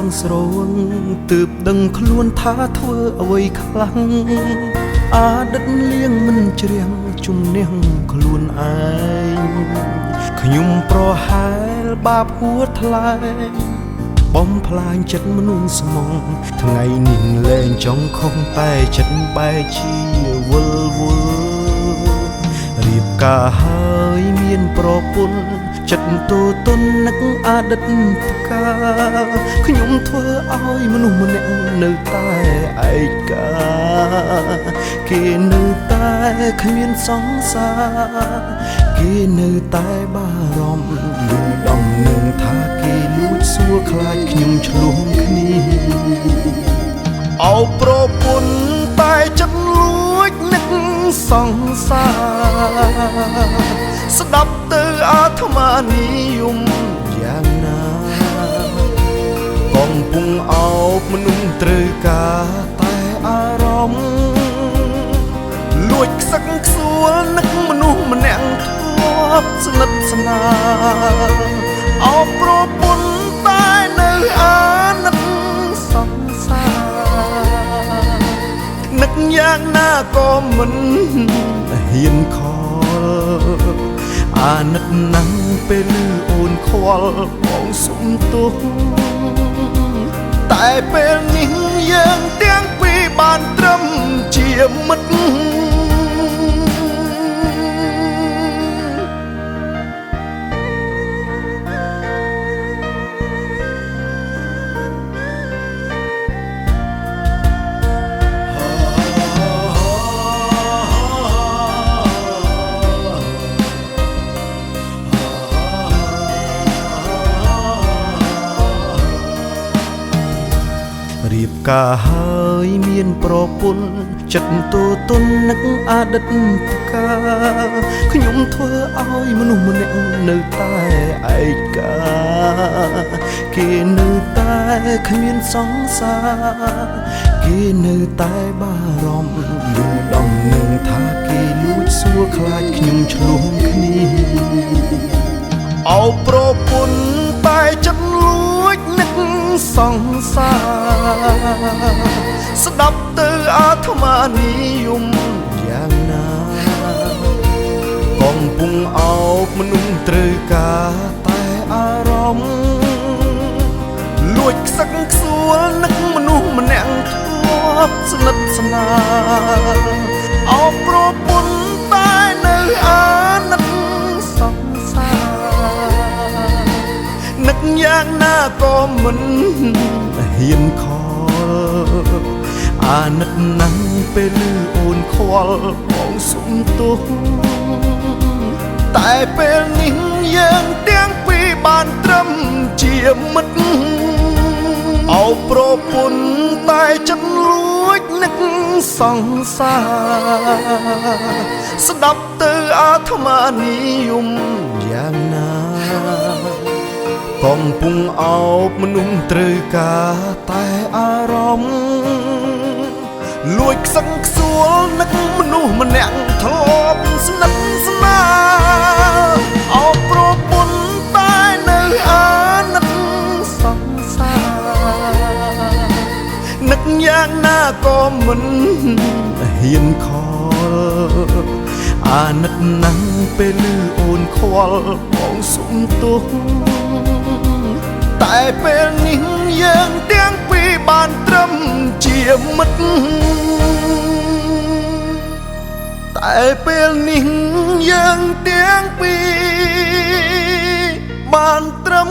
ងស្រងទើបដឹងខ្លួនថាធ្វើអ្វីខ្លាំងអតីតលៀងមិនជ្រាំងជំនះខ្លួនឯងខ្ញុំប្រហែលបាបហួតថ្លែងបំផ្លាញចិត្តមនុស្សស្មងថ្ងៃនេះលែងចង់ខំតែចិត្តបែកជាវល់រៀបការហើយមានប្រពន្ធចិត្តទូទន់នឹកអតីតកាលខ្ញុំធ្វើឲ្យមនុស្សម្នាក់នៅតែឯកាគេនៅតែគ្មានសង្សារគេនៅតែបារម្ភយល់ដំណឹងថាគេលួចសួរខ្លាចខ្ញុំឆ្លងគ្នាអោប្រពន្ធតែចិត្តលួចនឹកសង្សារស្ដាប់ទៅអាត្មានិយមយ៉ាងណាកំពុងអោបមនុស្សត្រូវការតែអារម្មណ៍លួចខ្សឹកខ្សួលនឹកមនុស្សម្នាក់ធ្លាប់ស្និទ្ធស្នាលអោបប្រពន្ធតែនៅអាណិតសង្សារនឹកយ៉ាងណាក៏មិនហ៊ានខលអាណិតណាស់ពេលអូនខ្វល់បងសុំទោសតែពេលនេះយើងទាំងពីរបានត្រឹមជាមិត្តរៀបការហើយមានប្រពន្ធចិត្តទូទន់នឹកអតីតកាលខ្ញុំធ្វើឲ្យមនុស្សម្នាក់នៅតែឯកាគេនៅតែគ្មានសង្សារគេនៅតែបារម្ភយល់ដំណឹងថាគេលួចសួរខ្លាចខ្ញុំឆ្លងគ្នាអោប្រពន្ធតែចិត្តលួចនឹកសង្សារស្ដាប់ទៅអាត្មានិយមយ៉ាងណាកំពុងអោបមនុស្សត្រូវការតែអារម្មណ៍លួចខ្សឹកខ្សួលនឹកមនុស្សម្នាក់ធ្លាប់ស្និទ្ធស្នាលអោបប្រពន្ធតែនៅអាណិតសង្សារនឹកយ៉ាងណាក៏មិនហ៊ានខលអាណិតណាស់ពេលអូនខ្វល់បងសុំទោសតែពេលនេះយើងទាំងពីរបានត្រឹមជាមិត្តអោប្រពន្ធតែចិត្តលួចនឹកសង្សារស្ដាប់ទៅអាត្មានិយមយ៉ាងណាកំពុងអោបមនុស្សត្រូវការតែអារម្មណ៍លួចខ្សឹងខ្សួលនឹកមនុស្សម្នាក់ធ្លាប់ស្និទ្ធស្នាលអោបប្រពន្ធតែនៅអាណិតសង្សារនឹកយ៉ាងណាក៏មិនហ៊ានខលអាណិតណាស់ពេលអូនខ្វល់បងសុំទោសតែពេលនេះយើងទាំងពីរបានត្រឹមជាមិត្តតែពេលនេះយើងទាំងពីរបានត្រឹម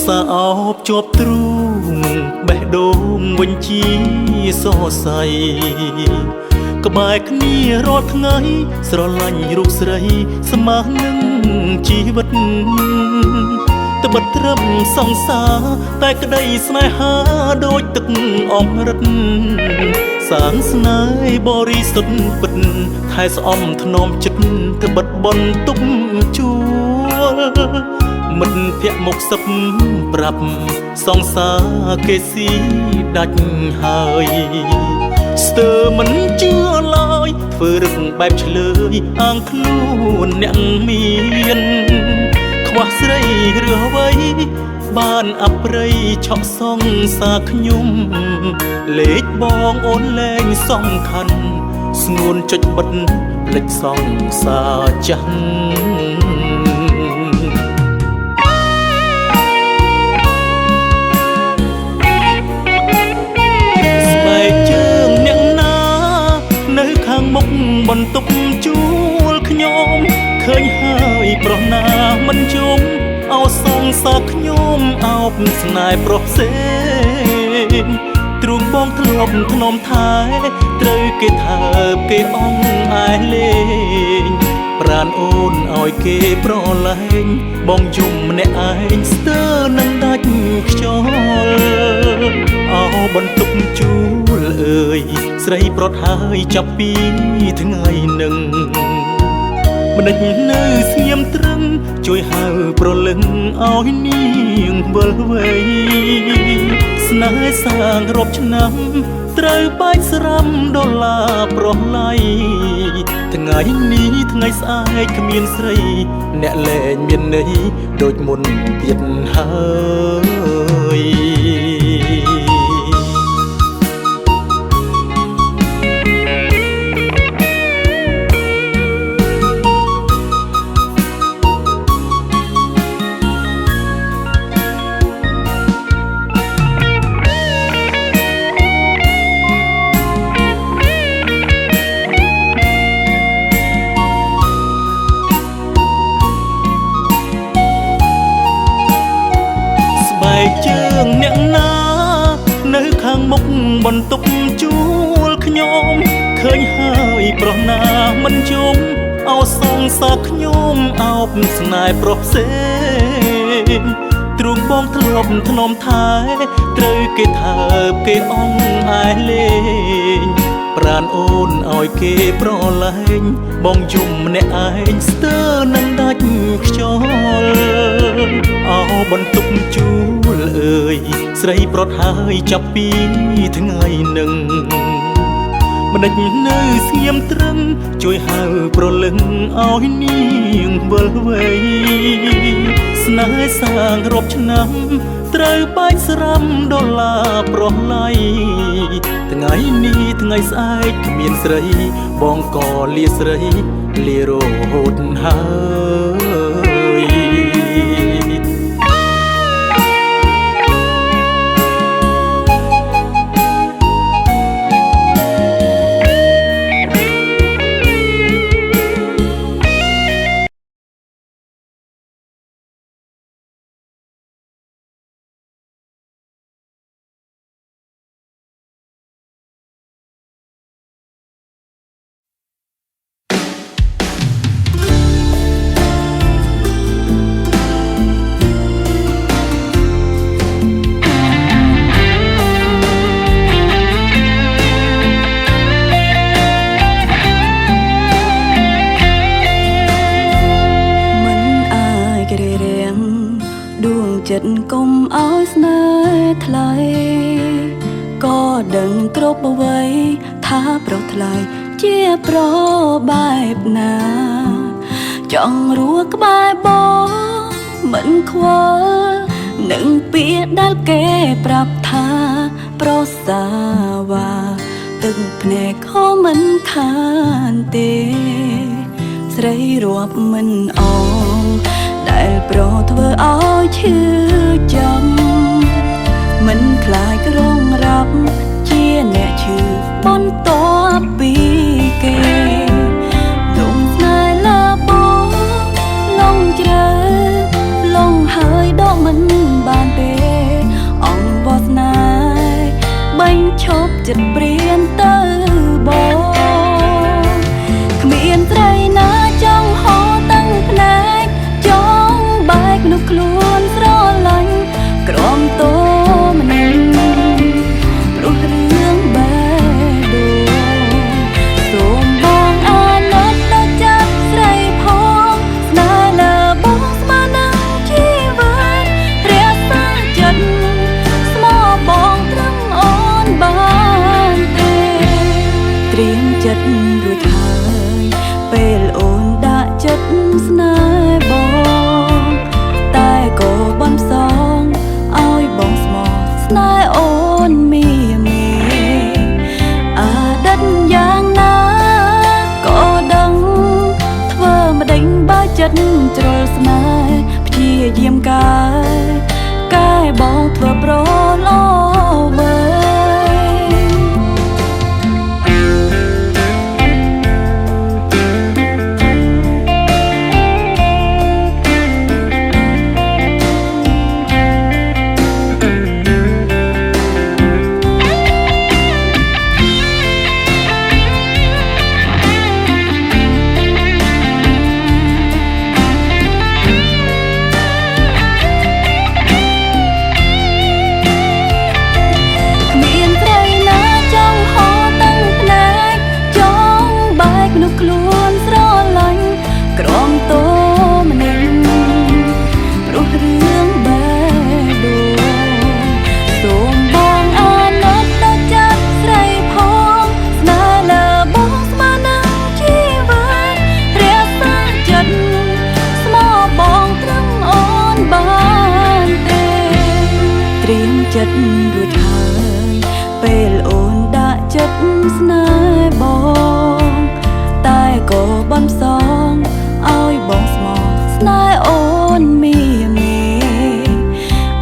សអោបជាប់ទ្រូងបេះដូងវិញជាសរសៃក្ បែកគ្នារាល់ថ្ងៃស្រឡាញ់រូបស្រីស្មើនឹងជីវិតត្បិតត្រឹមសង្សារតែក្តីស្នេហាដូចទឹកអមរិតសាងស្នេហ៍បរិសុទ្ធពិតខែស្អំធ្នមចិត្តត្បិតបន់ទុកជួលមិត្តភក្តិមកសឹបប្រាប់សង្សារគេស៊ីដាច់ហើយស្ទើរមិនជឿឡើយធ្វើរឹកបែបឆ្លើយអាងខ្លួនអ្នកមានខ្វះស្រីឬអ្វីបានអប្រិយឆក់សងសាខ្ញុំលេខបងអូនលែងសំខាន់ស្ងួនចុចបិទភ្លេចសងសាចាស់ស្បែកជើងអ្នកណានៅខាងមុខបន្ទប់ជួលខ្ញុំឃើញហើយប្រុសណាមិនជុំអោសងសាខ្ញុំអោបស្នេហ៍ប្រុសផ្សេងទ្រូងបងធ្លាប់ធ្នមថែត្រូវគេថើបគេអងឯលេងប្រានអូនឲ្យគេប្រឡែងបងយំម្នាក់ឯងស្ទើរនឹងដាច់ខ្យល់អោបន្ទប់ជួលអើយស្រីប្រត់ហើយចាប់ពីថ្ងៃនឹងម្ដេចនៅស្ងៀមត្រឹងជួយហៅប្រលឹងឲ្យនាងវិលវ័យស្នេហ៍សាងរាប់ឆ្នាំត្រូវបែកស្រាំដុល្លារប្រឡ័យថ្ងៃនេះថ្ងៃស្អែកគ្មានស្រីអ្នកលែងមានន័យដូចមុនទៀតហើយជើងអ្នកណានៅខាងមុខបន្ទប់ជួលខ្ញុំឃើញហើយប្រុសណាមិនជុំអោសងសាខ្ញុំអោបស្នេហ៍ប្រុសផ្សេងទ្រូងបងធ្លាប់ធ្នមថែត្រូវគេថើបគេអងឯលេងប្រានអូនឲ្យគេប្រឡែងបងយំម្នាក់ឯងស្ទើរនឹងដាច់ខ្យល់អោបន្ទប់ជួលអើយស្រីប្រត់ហើយចាប់ពីថ្ងៃនឹងម្ដេចនៅស្ងៀមត្រឹងជួយហៅប្រលឹងឲ្យនាងវិលវ័យស្នេហ៍សាងរាប់ឆ្នាំត្រូវបែកស្រាំដុល្លារប្រឡ័យថ្ងៃនេះថ្ងៃស្អែកគ្មានស្រីបងក៏លាស្រីលារហូតហើយចិត្តកុំឲ្យស្នេហ៍ថ្លៃក៏ដឹងគ្រប់អ្វីថាប្រុសថ្លៃជាប្របែបណាចង់រស់ក្បែរបងមិនខ្វល់នឹងពាក្យដែលគេប្រាប់ថាប្រសាវ៉ាទឹកភ្នែកខំមិនខានទេស្រីរាប់មិនអងដែលប្រធ្វើឲ្យឈឺចាំមិនខ្លាចក្រងរាប់ជាអ្នកឈឺបន្ទាប់ពីគេលងស្នេហ៍លាបងលងជ្រៅលងហើយដកមិនបានទេអង្វរស្នេហ៍បាញ់ឈប់ចិត្តព្រានទៅបង ចិត្តរួចហើយពេលអូនដាក់ចិត្តស្នេហ៍បងតែក៏បានផ្សងឲ្យបងស្មោះស្នេហ៍អូនមេ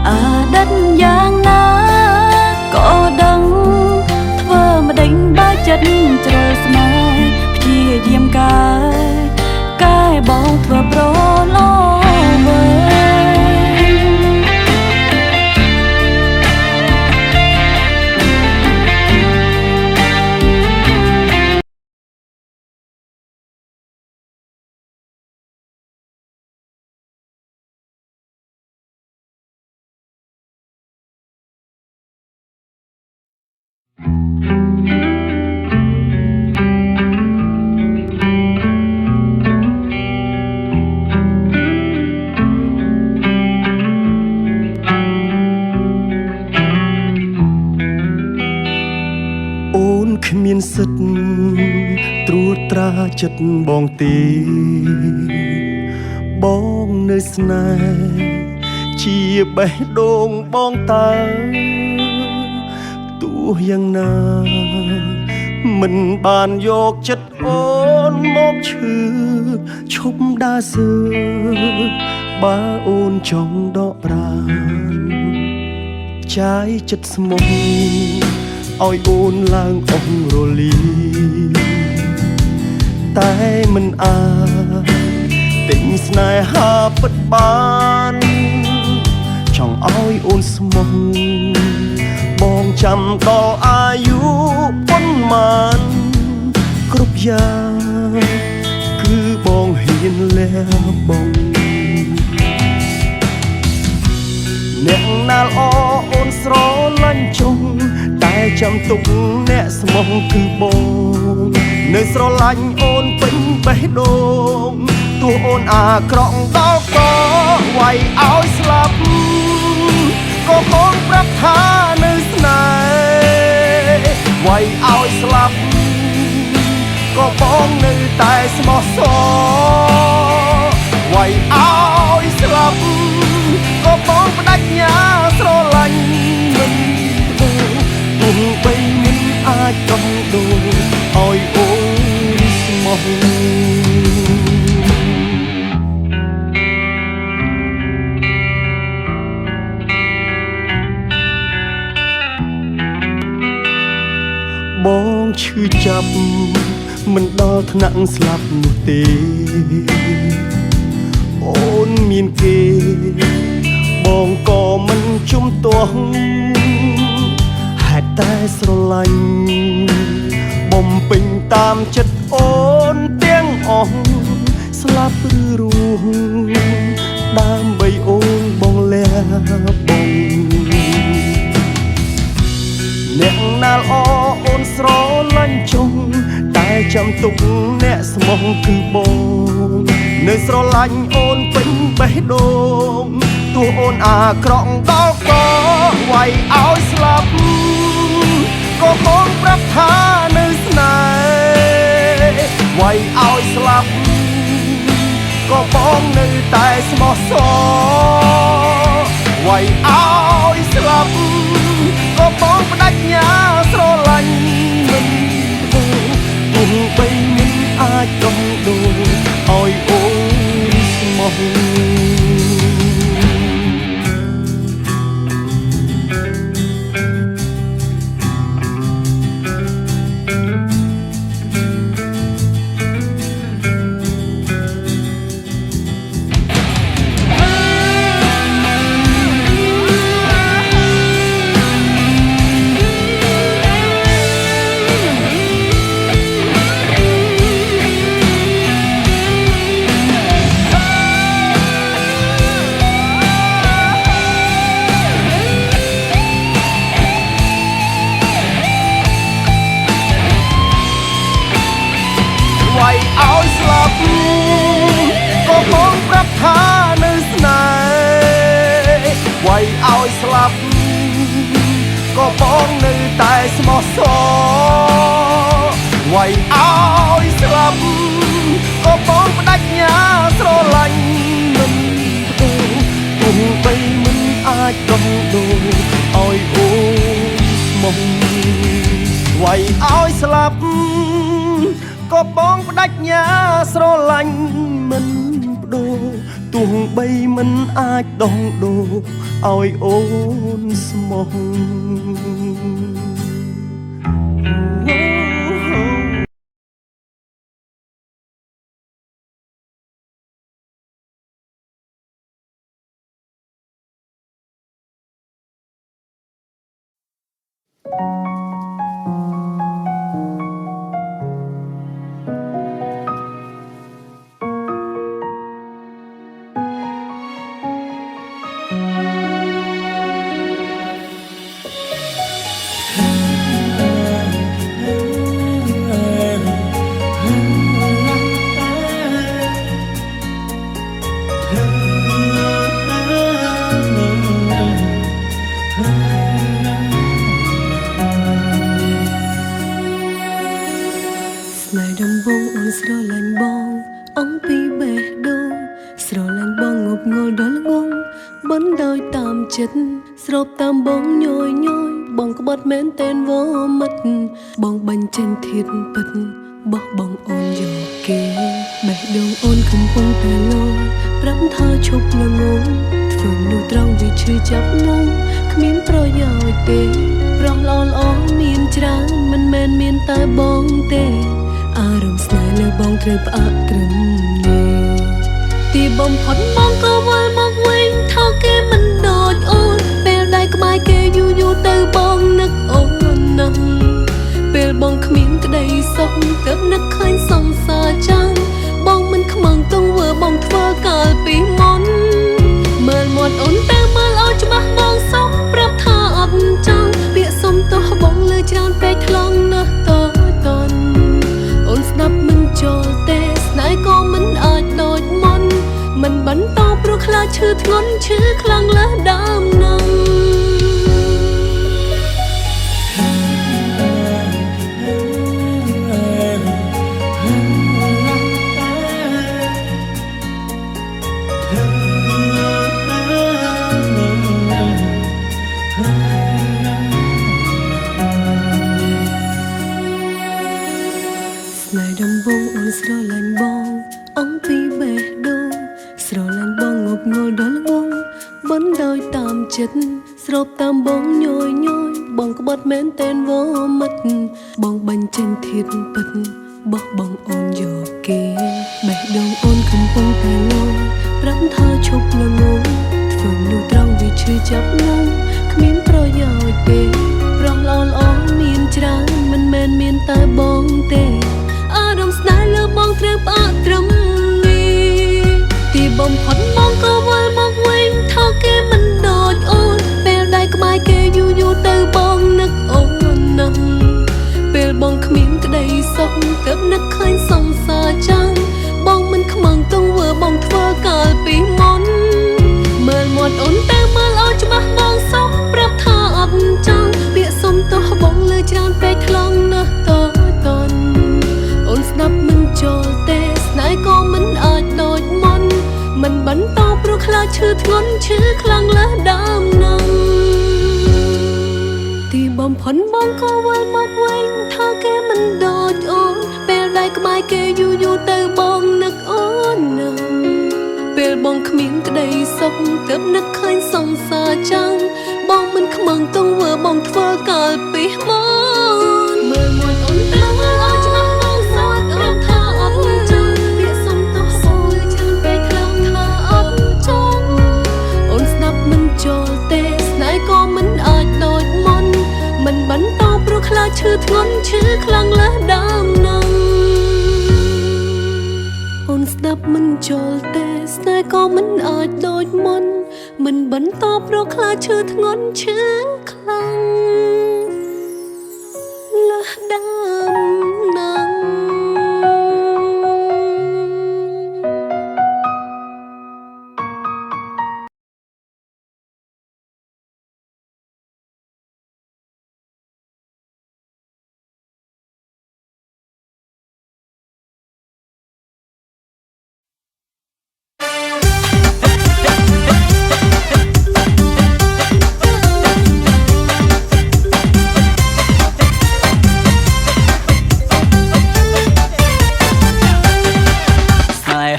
អតីតយ៉ាងណាក៏ដឹងធ្វើម្ដេចបើចិត្តជ្រុលស្នេហ៍ព្យាយាមកែបងធ្វើប្រឡងមើលអូនគ្មានសិទ្ធត្រួតត្រាចិត្តបងទេបងនៅស្នេហ៍ជាបេះដូងបងតើទោះយ៉ាងណាមិនបានយកចិត្តអូនមកឈឺឈប់ដើរសើបើអូនចង់ដកប្រាណចាយចិត្តស្មោះឲ្យអូនឡើងអស់រលីតែមិនអាចទិញស្នេហាពិតបានចង់ឲ្យអូនស្មោះបងចាំដល់អាយុប៉ុន្មានគ្រប់យ៉ាងគឺបងហ៊ានលះបង់អ្នកណាល្អអូនស្រឡាញ់ចុងតែចាំទុកអ្នកស្មោះគឺបងនៅស្រឡាញ់អូនពេញបេះដូងទោះអូនអាក្រក់ដល់ក៏វាយឲ្យស្លាប់ក៏បងប្រាប់ថានៅស្នេហ៍វាយឲ្យស្លាប់ក៏បងនៅតែស្មោះសរវាយឲ្យស្លាប់ក៏បងបដិញ្ញាស្រឡាញ់មិនទោះបីមិនអាចកំដូរឲ្យអូនស្មោះបងឈឺចាប់មិនដល់ថ្នាក់ស្លាប់នោះទេអូនមានគេបងក៏មិនជំទាស់ហេតុតែស្រឡាញ់បំពេញតាមចិត្តអូនទាំងអស់ស្លាប់ឬរស់ដើម្បីអូនបងលះបង់អ្នកណាល្អអូនស្រឡាញ់ចុងតែចាំទុកអ្នកស្មោះគឺបងនៅស្រឡាញ់អូនពេញបេះដូងទោះអូនអាក្រក់ដល់ក៏វាយឲ្យស្លាប់ក៏បងប្រាប់ថានៅស្នេហ៍វាយឲ្យស្លាប់ក៏បងនៅតែស្មោះសរវាយឲ្យស្លាប់ក៏បងបដិញ្ញាស្រឡាញ់មិនទោះបីមិនអាចកំដូរឲ្យអូនស្មោះវាយឲ្យស្លាប់ក៏បងប្រាប់ថានៅស្នេហ៍វាយឲ្យស្លាប់ក៏បងនៅតែស្មោះសរវាយឲ្យស្លាប់ក៏បងបដិញ្ញាស្រឡាញ់មិនទោះបីមិនអាចកំដូរឲ្យ បងបដិញ្ញាស្រឡាញ់មិនបដូរទោះបីមិនអាចដោះដូរឲ្យអូនស្មោះស្នេហ៍ដំបងអូនស្រឡាញ់បងអំពីបេះដូងស្រឡាញ់បងងប់ងល់ដល់ងងមិនដោយតាមចិត្តស្របតាមបងញយញយបងក្បត់មែនតែនវមិតបងបាញ់ចេញធាតពិតបោះបងអូនយកគេបេះដូងអូនកំពុងតែលោប្រាប់ថាឈប់ល្ងងធ្វើមនុស្សត្រង់វាឈឺចាប់នោះគ្មានប្រយោជន៍ទេប្រុសល្អល្អមានច្រើនមិនមែនមានតែបងទេអារម្មណ៍ស្នេហ៍លើបងត្រូវផ្អាកត្រឹមនេះទីបំផុតបងក៏វិលមកវិញថាគេមិនដូចអូនពេលដែលក្បែរគេយូរយូរទៅបងនឹកអូនណាស់ពេលបងគ្មានក្តីសុខទើបនឹកឃើញសង្សារចាំងបងមិនខ្មាំងទង្វើបងធ្វើកាលពីមុនមើលមាត់អូនតែមើលឲ្យច្បាស់បងសុខប្រាប់ថាអត់ចង់ពាក្យសុំទោះបងលើច្រើនពេកថ្លង់ណាស់តនអូនស្ដាប់មិនចូលទេស្នេហ៍ក៏មិនអាចដូចមុនមិនបន្តព្រោះខ្លាចឈឺធ្ងន់ឈឺខ្លាំងលើសដើមនឹងស្នេហ៍ដំបងអូនស្រឡាញ់បងអំពីបេះដូងស្រឡាញ់បងងប់ងល់ដល់ងងមិនដោយតាមចិត្តស្របតាមបងញយញយបងក្បត់មែនតែនវមិតបងបាញ់ចេញធាតពិតបោះបងអូនយកគេបេះដូងអូនកំពុងតែលោប្រាប់ថាឈប់ល្ងងធ្វើមនុស្សត្រង់វាឈឺចាប់នោះគ្មានប្រយោជន៍ទេប្រុសល្អល្អមានច្រើនមិនមែនមានតែបងទេអារម្មណ៍ស្នេហ៍លើបងត្រូវផ្អាកត្រឹមនេះទីបំផុតបងក៏វិលមកវិញថាគេមិនដូចអូនពេលដែលក្បែរគេយូរយូរទៅបងនឹកអូនណាស់ពេលបងគ្មានក្តីសុខទើបនឹកឃើញសង្សារចាំងបងមិនខ្មាំងទង្វើបងធ្វើកាលពីមុនមើលមាត់អូនតែមើលឲ្យច្បាស់បងសុខប្រាប់ថាអត់ចង់ពាក្យសុំទោះបងលើច្រើនពេកថ្លង់ណាស់តនអូនស្ដាប់មិនចូលទេស្នេហ៍ក៏មិនអាចដូចមុនមិនបន្តព្រោះខ្លាចឈឺធ្ងន់ឈឺខ្លាំងលើសដើមនឹងទីបំផុតបងក៏វិលមកវិញថាគេមិនដូចអូនពេលដែលក្បែរគេយូរយូរទៅបងនឹកអូនណាស់ពេលបងគ្មានក្តីសុខទើបនឹកឃើញសង្សារចាំងបងមិនខ្មាំងទង្វើបងធ្វើកាលពីមុនមើលមាត់អូនតែមើលឲ្យច្បាស់បងសុខប្រាប់ថាអត់ចង់ពាក្យសុំទោះបងលើច្រើនពេកថ្លង់ថាអត់ចង់អូនស្ដាប់មិនចូលទេស្នេហ៍ក៏មិនអាចដូចមុនមិនបន្តព្រោះខ្លាចឈឺធ្ងន់ឈឺខ្លាំងលើសដើមនឹងអូនស្ដាប់មិនចូលទេស្នេហ៍ក៏មិនអាចដូចមុនមិនបន្តព្រោះខ្លាចឈឺធ្ងន់ឈឺខ្លាំងលើសដើមនឹង អ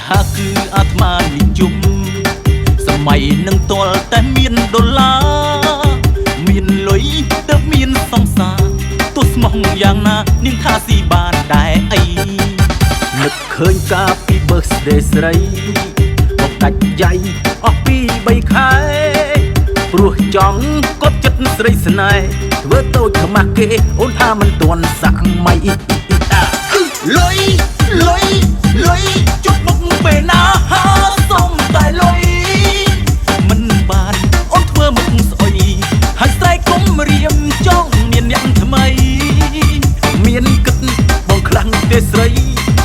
ហាគឺអាត្មានិយមសម័យនឹងទាល់តែមានដុល្លារមានលុយទៅមានសង្សារទោះស្មោះយ៉ាងណានាងថាស៊ីបានដែរអីនឹកឃើញកាលពី birthday ស្រីមកដាច់យ៉ៃអស់ពី3ខែព្រោះចង់កត់ចិត្តស្រីស្នេហ៍ធ្វើតូចខ្មាស់គេអូនថាមិនទាន់សម័យលុយលុយលុយជប់មុខពេលណាសុំតែលុយមិនបានអូនធ្វើមុខស្អុយហើយស្រែកគុំរៀមចង់មានអ្នកថ្មីមានគិតបងខ្លាំងទេស្រី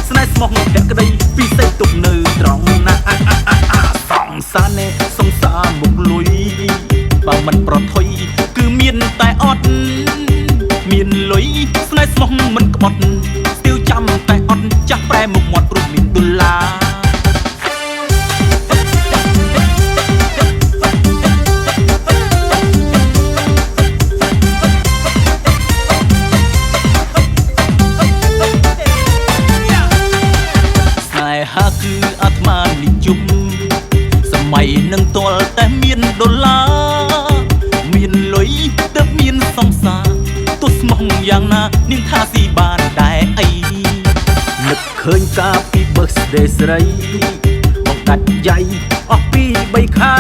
ស្នេហ៍ស្មោះភក្តីពិសេសទុកនៅត្រង់ណាសង្សារណែសង្សារមុខលុយបើមិនប្រថុយគឺមានតែអត់មានលុយស្នេហ៍ស្មោះមិនក្បត់ស្ទាវចាំតែអត់ចាស់ប្រែមុខមាត់ព្រោះមានដុល្លារហាគឺអាត្មានិយមសម័យនឹងទាល់តែមានដុល្លារមានលុយទៅមានសង្សារទោះស្មោះយ៉ាងណានាងថាស៊ីបានដែរអីនឹកឃើញកាលពី birthday ស្រីមកដាច់យ៉ៃអស់ពី3ខែ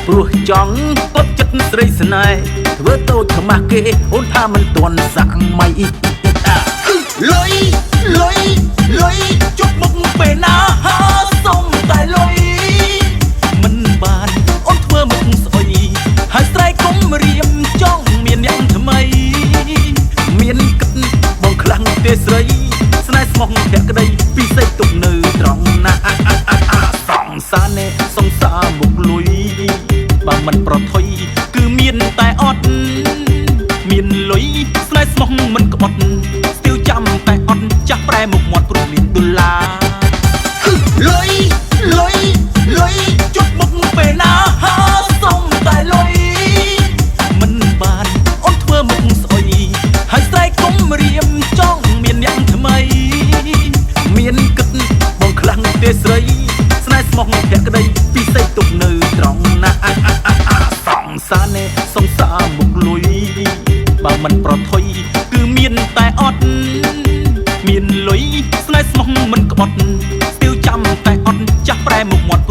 ព្រោះចង់កត់ចិត្តស្រីស្នេហ៍ធ្វើតូចខ្មាស់គេអូនថាមិនទាន់សម័យលុយលុយលុយជប់មុខពេលណាសុំតែលុយមិនបានអូនធ្វើមុខស្អុយហើយស្រែកគុំរៀមចង់មានអ្នកថ្មីមានគិតបងខ្លាំងទេស្រីស្នេហ៍ស្មោះភក្តីពិសេសទុកនៅត្រង់ណាសង្សារណែសង្សារមុខលុយបើមិនប្រថុយគឺមានតែអត់មានលុយស្នេហ៍ស្មោះមិនក្បត់ស្ទាវចាំតែអត់ចាស់ប្រែមុខមាត់ព្រោះមានដុល្លារលុយលុយលុយជប់មុខពេលណាសុំតែលុយមិនបានអូនធ្វើមុខស្អុយហើយស្រែកគុំរៀមចង់មានអ្នកថ្មីមានគិតបងខ្លាំងទេស្រីស្នេហ៍ស្មោះភក្តីពិសេសទុកនៅត្រង់ណាសង្សារណែសង្សារមុខលុយបើមិនប្រថុយគឺមានតែអត់មានលុយស្នេហ៍ស្មោះមិនក្បត់ស្ទាវចាំតែអត់ចាស់ប្រែមុខមាត់